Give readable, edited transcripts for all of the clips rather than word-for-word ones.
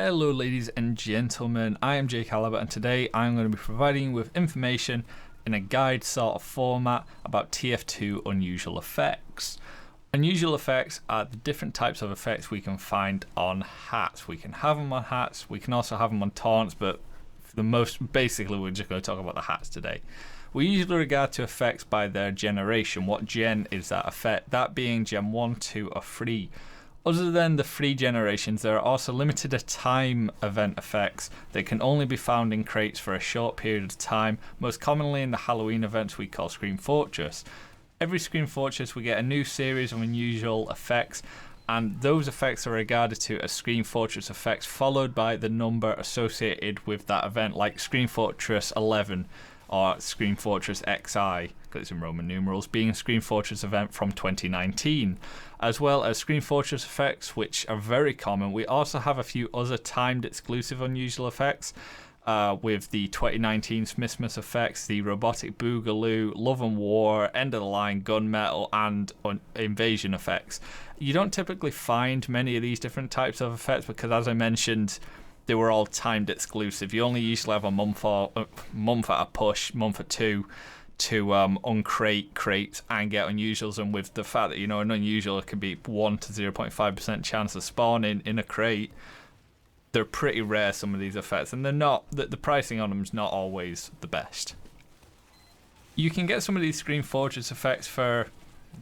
Hello ladies and gentlemen, I am Jake Halibut and today I'm going to be providing you with information in a guide sort of format about TF2 Unusual effects. Unusual effects are the different types of effects we can find on hats. We can have them on hats, we can also have them on taunts, but for the most, basically we're just going to talk about the hats today. We usually regard to effects by their generation. What gen is that effect? That being gen 1, 2 or 3. Other than the free generations, there are also limited time event effects that can only be found in crates for a short period of time, most commonly in the Halloween events we call Scream Fortress. Every Scream Fortress we get a new series of unusual effects, and those effects are regarded to as Scream Fortress effects followed by the number associated with that event, like Scream Fortress 11 or Scream Fortress XI, because it's in Roman numerals, being a Scream Fortress event from 2019, as well as Scream Fortress effects, which are very common. We also have a few other timed exclusive unusual effects, with the 2019 Smithmas effects, the Robotic Boogaloo, Love and War, End of the Line, Gunmetal, and Invasion effects. You don't typically find many of these different types of effects because, as I mentioned, they were all timed exclusive. You only usually have a month at a push, month or two to uncrate crates and get unusuals. And with the fact that, an unusual can be 1 to 0.5% chance of spawning in a crate, they're pretty rare, some of these effects, and they're not, the pricing on them is not always the best. You can get some of these Scream Fortress effects for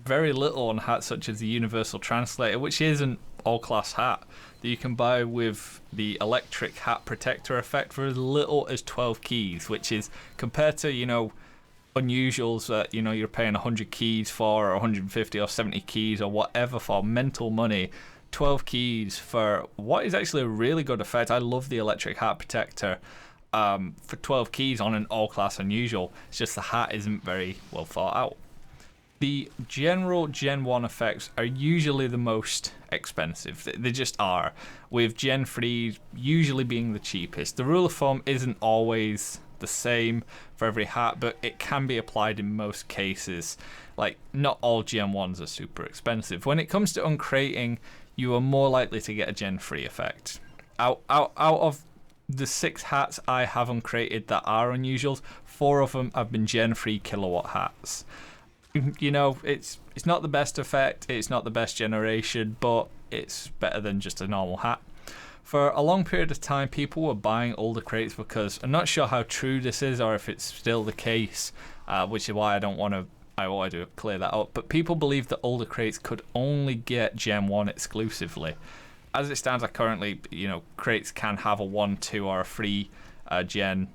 very little on hats such as the Universal Translator, which is an all-class hat that you can buy with the Electric Hat Protector effect for as little as 12 keys, which is, compared to, unusuals that, you're paying 100 keys for, or 150 or 70 keys or whatever for mental money, 12 keys for what is actually a really good effect. I love the Electric Hat Protector for 12 keys on an all-class unusual. It's just the hat isn't very well thought out. The general Gen 1 effects are usually the most expensive. They just are, with Gen 3 usually being the cheapest. The rule of thumb isn't always the same for every hat, but it can be applied in most cases. Like, not all Gen 1s are super expensive. When it comes to uncrating, you are more likely to get a Gen 3 effect. Out of the 6 hats I have uncrated that are unusuals, 4 of them have been Gen 3 kilowatt hats. It's not the best effect, it's not the best generation, but it's better than just a normal hat. For a long period of time, people were buying older crates because, I'm not sure how true this is or if it's still the case, which is why I want to clear that up, but people believe that older crates could only get Gen 1 exclusively. As it stands, currently, crates can have a 1, 2 or a 3 gen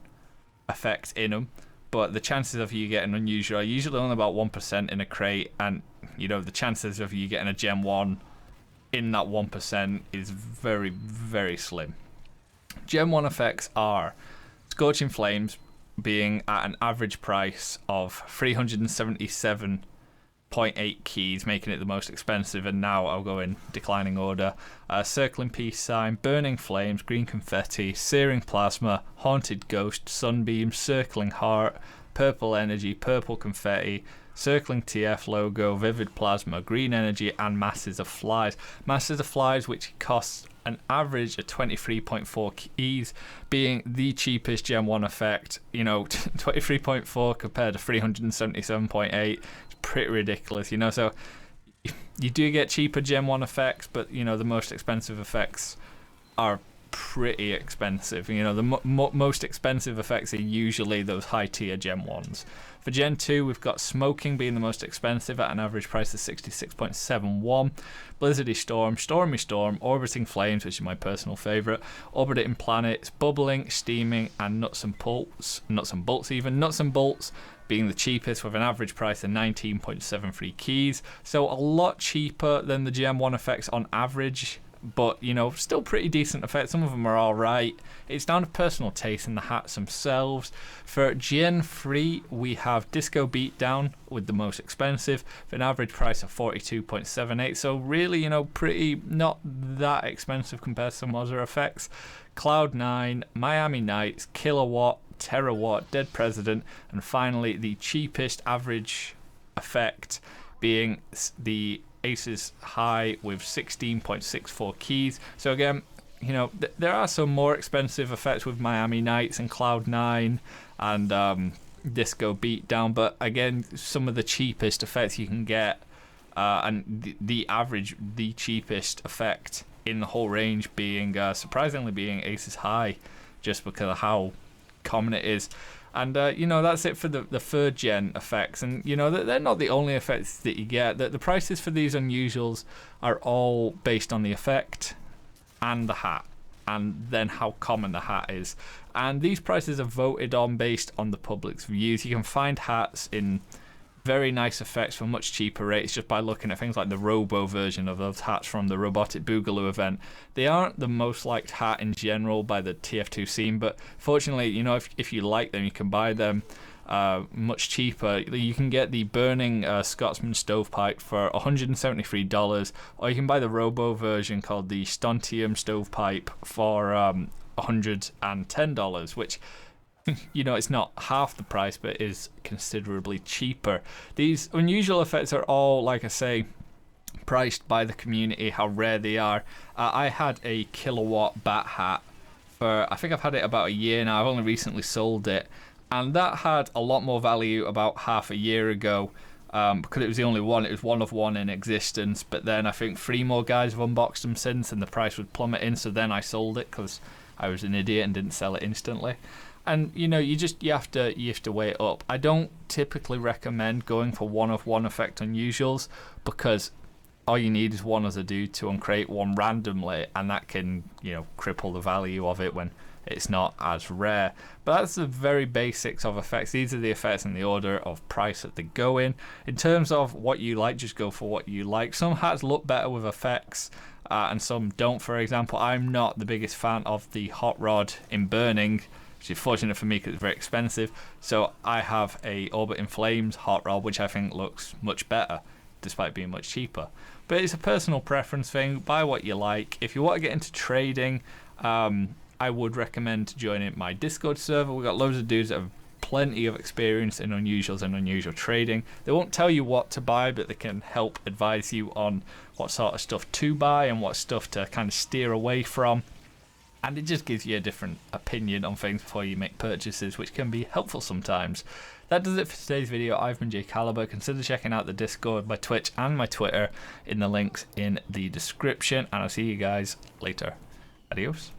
effect in them, but the chances of you getting unusual are usually only about 1% in a crate, and the chances of you getting a Gen 1 in that 1% is very, very slim. Gen 1 effects are Scorching Flames, being at an average price of 377.8 keys, making it the most expensive, and now I'll go in declining order. Circling Peace Sign, Burning Flames, Green Confetti, Searing Plasma, Haunted Ghost, Sunbeam, Circling Heart, Purple Energy, Purple Confetti, Circling TF logo, Vivid Plasma, Green Energy, and Masses of Flies. Masses of Flies, which costs an average of 23.4 keys, being the cheapest Gen 1 effect. 23.4 compared to 377.8, it's pretty ridiculous, so you do get cheaper Gen 1 effects, but the most expensive effects are pretty expensive. The most expensive effects are usually those high tier Gen 1s. For Gen 2, we've got Smoking being the most expensive at an average price of 66.71, Blizzardy Storm, Stormy Storm, Orbiting Flames, which is my personal favourite, Orbiting Planets, Bubbling, Steaming, and Nuts and Bolts being the cheapest with an average price of 19.73 keys, so a lot cheaper than the Gen 1 effects on average, but still pretty decent effects. Some of them are alright. It's down to personal taste in the hats themselves. For Gen 3, we have Disco Beatdown with the most expensive for an average price of 42.78, so really pretty not that expensive compared to some other effects. Cloud9, Miami Nights, Kilowatt, Terawatt, Dead President, and finally the cheapest average effect being the Aces High with 16.64 keys. So again, you know, there are some more expensive effects with Miami Nights and Cloud9 and Disco Beatdown, but again, some of the cheapest effects you can get, and the cheapest effect in the whole range being surprisingly being Aces High, just because of how common it is. And you know, that's it for the 3rd gen effects. And you know, they're not the only effects that you get. The prices for these unusuals are all based on the effect and the hat, and then how common the hat is. And these prices are voted on based on the public's views. You can find hats in very nice effects for much cheaper rates just by looking at things like the Robo version of those hats from the Robotic Boogaloo event. They aren't the most liked hat in general by the TF2 scene, but fortunately, you know, if you like them, you can buy them much cheaper. You can get the Burning Scotsman Stovepipe for $173, or you can buy the Robo version called the Strontium Stovepipe for $110, which, you know, it's not half the price, but is considerably cheaper. These unusual effects are all, like I say, priced by the community, how rare they are. I had a Kilowatt bat hat for, I think I've had it about a year now. I've only recently sold it, and that had a lot more value about half a year ago, because it was the only one. It was one of one in existence, but then I think 3 more guys have unboxed them since, and the price was plummeting, so then I sold it because I was an idiot and didn't sell it instantly. And you know, you have to weigh it up. I don't typically recommend going for one of one effect unusuals, because all you need is one as a dude to uncrate one randomly, and that can, you know, cripple the value of it when it's not as rare. But that's the very basics of effects. These are the effects in the order of price that they go in. In terms of what you like, just go for what you like. Some hats look better with effects, and some don't. For example, I'm not the biggest fan of the Hot Rod in Burning, which is fortunate for me because it's very expensive. So I have a Orbit in Flames Hot Rod, which I think looks much better, despite being much cheaper. But it's a personal preference thing. Buy what you like. If you want to get into trading, I would recommend joining my Discord server. We've got loads of dudes that have plenty of experience in unusuals and unusual trading. They won't tell you what to buy, but they can help advise you on what sort of stuff to buy and what stuff to kind of steer away from. And it just gives you a different opinion on things before you make purchases, which can be helpful sometimes. That does it for today's video. I've been Jay Caliber. Consider checking out the Discord, my Twitch, and my Twitter in the links in the description. And I'll see you guys later. Adios.